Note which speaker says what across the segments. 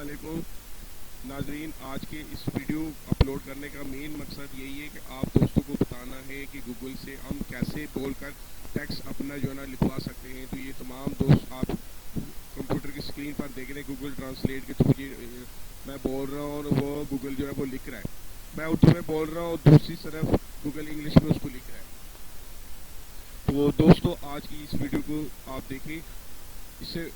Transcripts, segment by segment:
Speaker 1: علیکم ناظرین، آج کے اس ویڈیو اپلوڈ کرنے کا مین مقصد یہی ہے کہ آپ دوستوں کو بتانا ہے کہ گوگل سے ہم کیسے بول کر ٹیکسٹ اپنا جو ہے نا لکھوا سکتے ہیں. تو یہ تمام دوست آپ کمپیوٹر کی اسکرین پر دیکھ رہے ہیں گوگل ٹرانسلیٹ کے تھرو میں بول رہا ہوں اور وہ گوگل جو ہے وہ لکھ رہا ہے. میں اردو میں بول رہا ہوں اور دوسری طرف گوگل انگلش میں اس کو لکھ رہا ہے. تو دوستو آج کی اس ویڈیو کو آپ دیکھیں. اس سے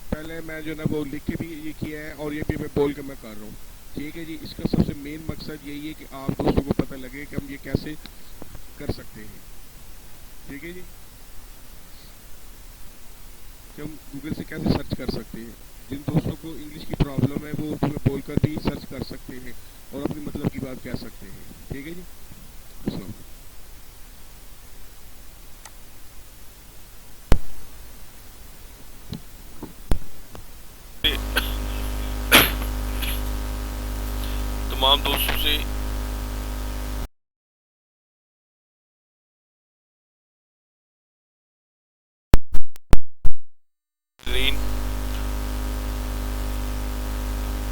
Speaker 1: پہلے میں جو ہے نا وہ لکھ کے بھی یہ کیا ہے اور یہ بھی میں بول کے میں کر رہا ہوں. ٹھیک ہے جی. اس کا سب سے مین مقصد یہی ہے کہ آپ دوستوں کو پتہ لگے کہ ہم یہ کیسے کر سکتے ہیں. ٹھیک ہے جی. کہ ہم گوگل سے کیسے سرچ کر سکتے ہیں. جن دوستوں کو انگلش کی پرابلم ہے وہ اردو میں بول کر بھی سرچ کر سکتے ہیں اور اپنی مطلب کی بات کہہ سکتے ہیں. ٹھیک ہے جی. السلام.
Speaker 2: تمام دوستوں سے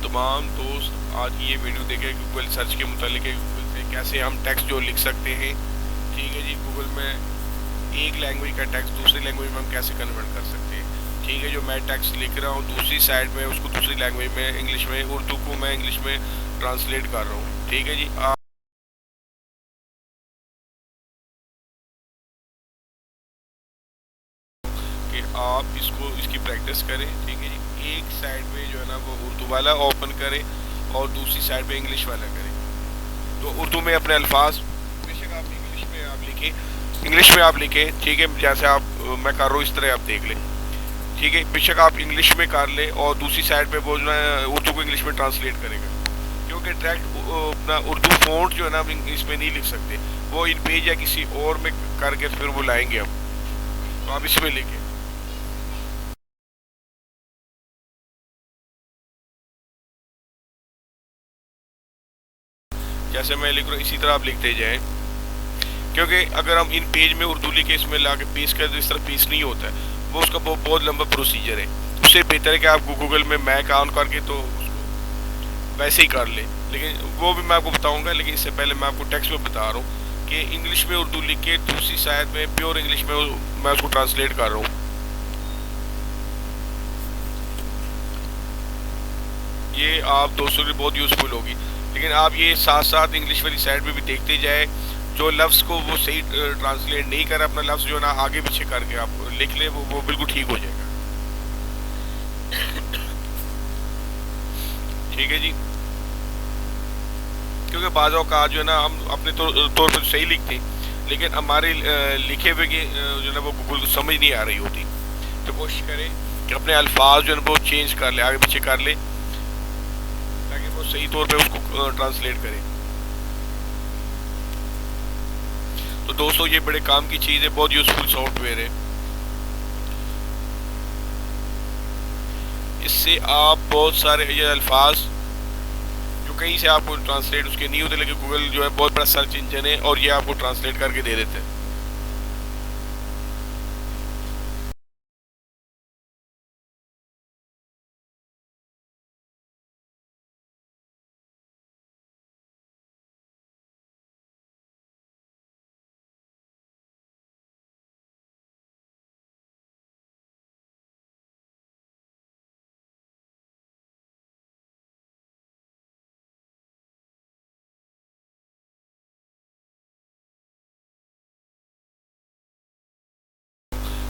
Speaker 2: تمام دوست آج کی یہ ویڈیو دیکھیں گوگل سرچ کے متعلق ہے. گوگل سے کیسے ہم ٹیکسٹ جو لکھ سکتے ہیں. ٹھیک ہے جی. گوگل میں ایک لینگویج کا ٹیکسٹ دوسری لینگویج میں ہم کیسے کنورٹ کر سکتے ہیں. ٹھیک ہے. جو میں ٹیکسٹ لکھ رہا ہوں دوسری سائڈ میں اس کو دوسری لینگویج میں انگلش میں اردو کو میں انگلش میں ٹرانسلیٹ کر رہا ہوں. ٹھیک ہے جی. کہ آپ اس کی پریکٹس کریں. ٹھیک ہے جی. ایک سائڈ میں جو ہے نا وہ اردو والا اوپن کریں اور دوسری سائڈ پہ انگلش والا کریں. تو اردو میں اپنے الفاظ بے شک آپ انگلش میں آپ لکھیں. ٹھیک ہے. جیسے میں کر رہا ہوں اس طرح آپ دیکھ لیں. ٹھیک ہے. بے شک آپ انگلش میں کر لیں اور دوسری سائڈ پہ وہ جو ہے اردو کو انگلش میں ٹرانسلیٹ کرے گا. کیونکہ ڈائریکٹ اپنا اردو فونٹ جو ہے نا اس میں نہیں لکھ سکتے. وہ ان پیج یا کسی اور میں کر کے پھر وہ لائیں گے ہم. تو آپ اس میں لکھیں. جیسے میں لکھ رہا ہوں اسی طرح آپ لکھتے جائیں. کیونکہ اگر ہم ان پیج میں اردو لکھے اس میں لا کے پیس کریں تو اس طرح پیس نہیں ہوتا ہے. وہ اس کا بہت لمبا پروسیجر ہے. اس سے بہتر ہے کہ آپ گوگل میں میک آن کر کے تو اس کو ویسے ہی کر لیں. لیکن وہ بھی میں آپ کو بتاؤں گا. لیکن اس سے پہلے میں آپ کو ٹیکسٹ میں بتا رہا ہوں کہ انگلش میں اردو لکھ کے دوسری سائڈ میں پیور انگلش میں اس کو ٹرانسلیٹ کر رہا ہوں. یہ آپ دوستوں کے لیے بہت یوزفل ہوگی. لیکن آپ یہ ساتھ ساتھ انگلش والی سائڈ میں بھی دیکھتے جائیں. جو لفظ کو وہ صحیح ٹرانسلیٹ نہیں کر اپنا لفظ جو ہے نا آگے پیچھے کر کے آپ لکھ لیں وہ بالکل ٹھیک ہو جائے گا. ٹھیک ہے جی. کیونکہ بعض اوقات جو ہے نا ہم اپنے طور پر صحیح لکھتے ہیں لیکن ہمارے لکھے ہوئے کی جو ہے نا وہ گوگل کو سمجھ نہیں آ رہی ہوتی. تو کوشش کریں کہ اپنے الفاظ جو ہے نا وہ چینج کر لیں آگے پیچھے کر لیں تاکہ وہ صحیح طور پہ اس کو ٹرانسلیٹ کریں. تو دوستو یہ بڑے کام کی چیز ہے. بہت یوزفل سافٹ ویئر ہے. اس سے آپ بہت سارے یہ الفاظ جو کہیں سے آپ کو ٹرانسلیٹ اس کے نہیں ہوتے لیکن گوگل جو ہے بہت بڑا سرچ انجن ہے اور یہ آپ کو ٹرانسلیٹ کر کے دے دیتے ہیں.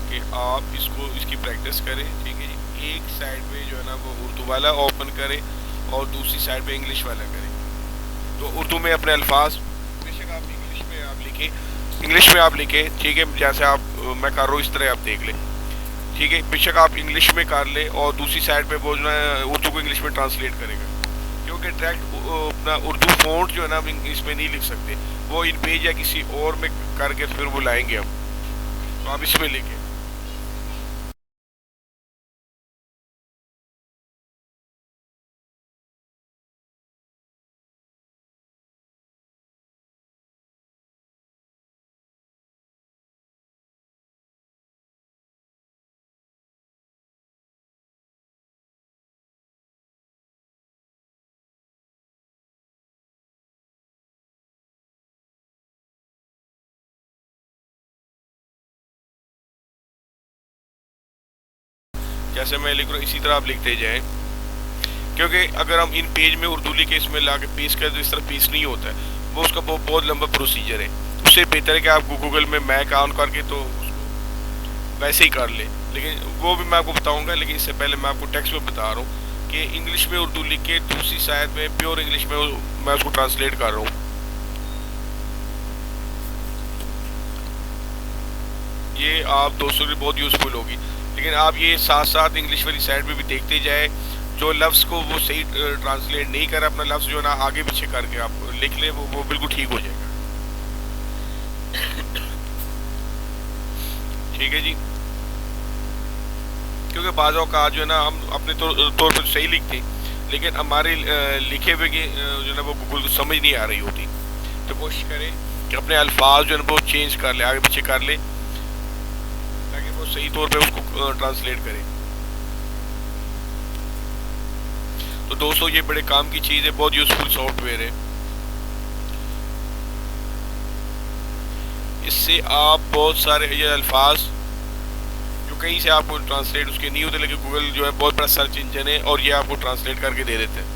Speaker 2: کہ آپ اس کی پریکٹس کریں. ٹھیک ہے جی. ایک سائڈ میں جو ہے نا وہ اردو والا اوپن کریں اور دوسری سائڈ پہ انگلش والا کریں. تو اردو میں اپنے الفاظ بے شک آپ انگلش میں آپ لکھیں. ٹھیک ہے. جیسے میں کر رہا ہوں اس طرح آپ دیکھ لیں. ٹھیک ہے. بے شک آپ انگلش میں کر لیں اور دوسری سائڈ پہ وہ جو ہے اردو کو انگلش میں ٹرانسلیٹ کرے گا. کیونکہ ڈائریکٹ اپنا اردو فونٹ جو ہے نا اس میں نہیں لکھ سکتے. وہ ان پیج یا کسی اور میں کر کے پھر وہ لائیں گے ہم. تو آپ اس میں لکھیں. جیسے میں لکھ رہا ہوں اسی طرح آپ لکھتے جائیں، کیونکہ اگر ہم ان پیج میں اردو لکھ کے اس میں لا کے پیسٹ کریں تو اس طرح پیسٹ نہیں ہوتا ہے، وہ اس کا بہت لمبا پروسیجر ہے. اس سے بہتر ہے کہ آپ گوگل میں میک آن کر کے تو اس کو ویسے ہی کر لیں، لیکن وہ بھی میں آپ کو بتاؤں گا. لیکن اس سے پہلے میں آپ کو ٹیکسٹ میں بتا رہا ہوں کہ انگلش میں اردو لکھ کے دوسری سائڈ میں پیور انگلش میں اس کو ٹرانسلیٹ کر رہا ہوں. یہ آپ دوستوں کے لیے بہت یوزفل ہوگی، لیکن آپ یہ ساتھ ساتھ انگلش والی سائڈ میں بھی دیکھتے جائیں. جو لفظ کو وہ صحیح ٹرانسلیٹ نہیں کرا، اپنا لفظ جو ہے نا آگے پیچھے کر کے آپ لکھ لیں، وہ بالکل ٹھیک ہو جائے گا. ٹھیک ہے جی، کیونکہ بعض اوقات جو ہے نا ہم اپنے طور پر صحیح لکھتے ہیں، لیکن ہمارے لکھے ہوئے جو ہے نا وہ گوگل کو سمجھ نہیں آ رہی ہوتی. تو کوشش کریں کہ اپنے الفاظ جو ہے نا وہ چینج کر لیں، آگے پیچھے کر لیں، تاکہ وہ صحیح طور پہ اس کو ٹرانسلیٹ کریں. تو دوستو یہ بڑے کام کی چیز ہے، بہت یوزفل سافٹ ویئر ہے. اس سے آپ بہت سارے یہ الفاظ جو کہیں سے آپ کو ٹرانسلیٹ اس کے نہیں ہوتے، لیکن گوگل جو ہے بہت بڑا سرچ انجن ہے اور یہ آپ کو ٹرانسلیٹ کر کے دے دیتے ہیں.